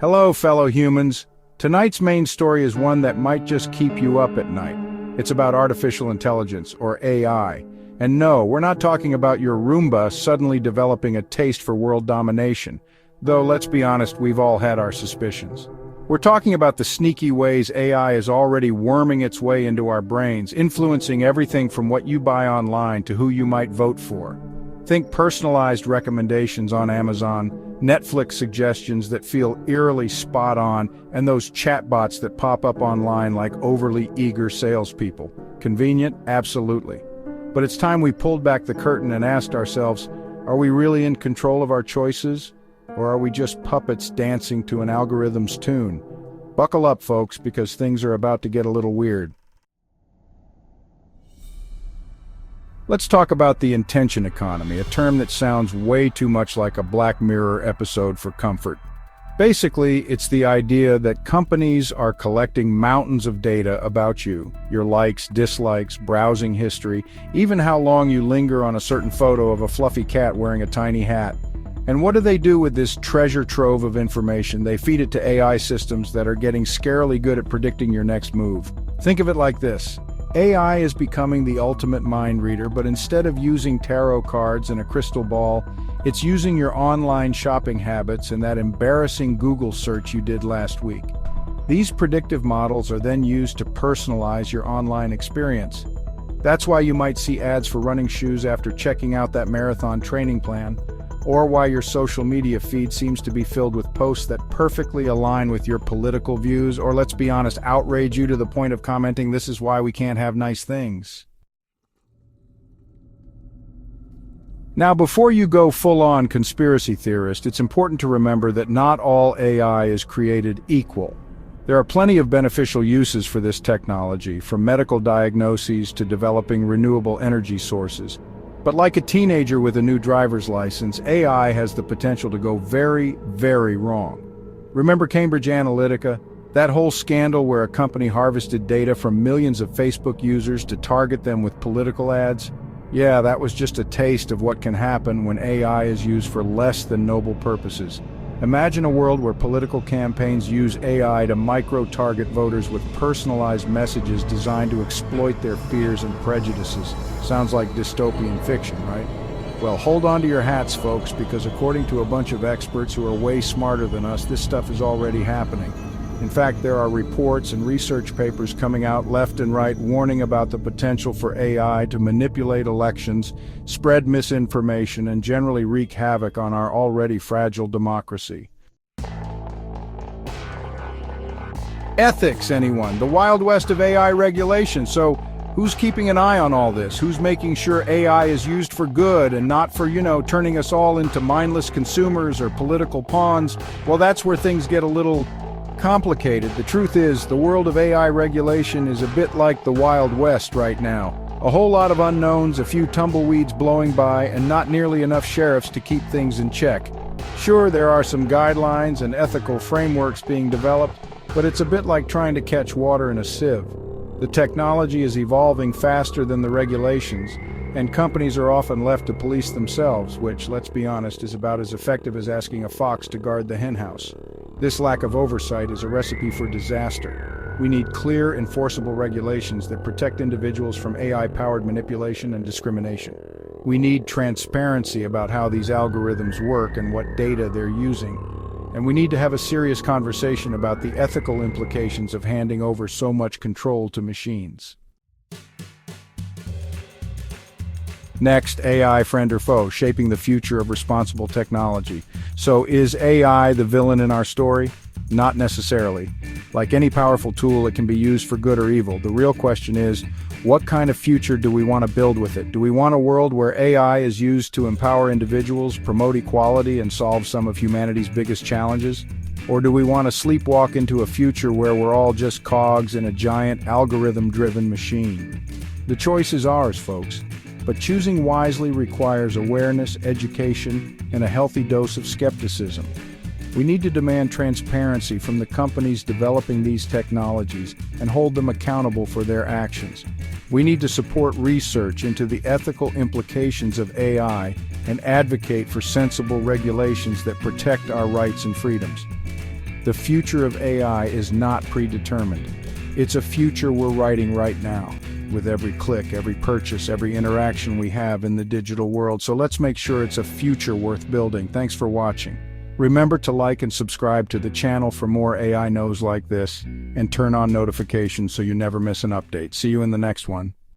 Hello, fellow humans. Tonight's main story is one that might just keep you up at night. It's about artificial intelligence, or AI. And no, we're not talking about your Roomba suddenly developing a taste for world domination. Though, let's be honest, we've all had our suspicions. We're talking about the sneaky ways AI is already worming its way into our brains, influencing everything from what you buy online to who you might vote for. Think personalized recommendations on Amazon, Netflix suggestions that feel eerily spot on, and those chatbots that pop up online like overly eager salespeople. Convenient? Absolutely. But it's time we pulled back the curtain and asked ourselves, are we really in control of our choices? Or are we just puppets dancing to an algorithm's tune? Buckle up, folks, because things are about to get a little weird. Let's talk about the intention economy, a term that sounds way too much like a Black Mirror episode for comfort. Basically, it's the idea that companies are collecting mountains of data about you, your likes, dislikes, browsing history, even how long you linger on a certain photo of a fluffy cat wearing a tiny hat. And what do they do with this treasure trove of information? They feed it to AI systems that are getting scarily good at predicting your next move. Think of it like this. AI is becoming the ultimate mind reader, but instead of using tarot cards and a crystal ball, it's using your online shopping habits and that embarrassing Google search you did last week. These predictive models are then used to personalize your online experience. That's why you might see ads for running shoes after checking out that marathon training plan, or why your social media feed seems to be filled with posts that perfectly align with your political views, or let's be honest, outrage you to the point of commenting, "This is why we can't have nice things." Now, before you go full-on conspiracy theorist, it's important to remember that not all AI is created equal. There are plenty of beneficial uses for this technology, from medical diagnoses to developing renewable energy sources. But like a teenager with a new driver's license, AI has the potential to go very, very wrong. Remember Cambridge Analytica? That whole scandal where a company harvested data from millions of Facebook users to target them with political ads? Yeah, that was just a taste of what can happen when AI is used for less than noble purposes. Imagine a world where political campaigns use AI to micro-target voters with personalized messages designed to exploit their fears and prejudices. Sounds like dystopian fiction, right? Well, hold on to your hats, folks, because according to a bunch of experts who are way smarter than us, this stuff is already happening. In fact, there are reports and research papers coming out left and right warning about the potential for AI to manipulate elections, spread misinformation, and generally wreak havoc on our already fragile democracy. Ethics, anyone? The Wild West of AI regulation. So, who's keeping an eye on all this? Who's making sure AI is used for good and not for, turning us all into mindless consumers or political pawns? Well, that's where things get a little complicated. The truth is, the world of AI regulation is a bit like the Wild West right now. A whole lot of unknowns, a few tumbleweeds blowing by, and not nearly enough sheriffs to keep things in check. Sure, there are some guidelines and ethical frameworks being developed, but it's a bit like trying to catch water in a sieve. The technology is evolving faster than the regulations, and companies are often left to police themselves, which, let's be honest, is about as effective as asking a fox to guard the henhouse. This lack of oversight is a recipe for disaster. We need clear, enforceable regulations that protect individuals from AI-powered manipulation and discrimination. We need transparency about how these algorithms work and what data they're using. And we need to have a serious conversation about the ethical implications of handing over so much control to machines. Next, AI, friend or foe, shaping the future of responsible technology. So is AI the villain in our story? Not necessarily. Like any powerful tool, it can be used for good or evil. The real question is, what kind of future do we want to build with it? Do we want a world where AI is used to empower individuals, promote equality, and solve some of humanity's biggest challenges? Or do we want to sleepwalk into a future where we're all just cogs in a giant algorithm-driven machine? The choice is ours, folks. But choosing wisely requires awareness, education, and a healthy dose of skepticism. We need to demand transparency from the companies developing these technologies and hold them accountable for their actions. We need to support research into the ethical implications of AI and advocate for sensible regulations that protect our rights and freedoms. The future of AI is not predetermined. It's a future we're writing right now, with every click, every purchase, every interaction we have in the digital world. So let's make sure it's a future worth building. Thanks for watching. Remember to like and subscribe to the channel for more AI knows like this, and turn on notifications so you never miss an update. See you in the next one.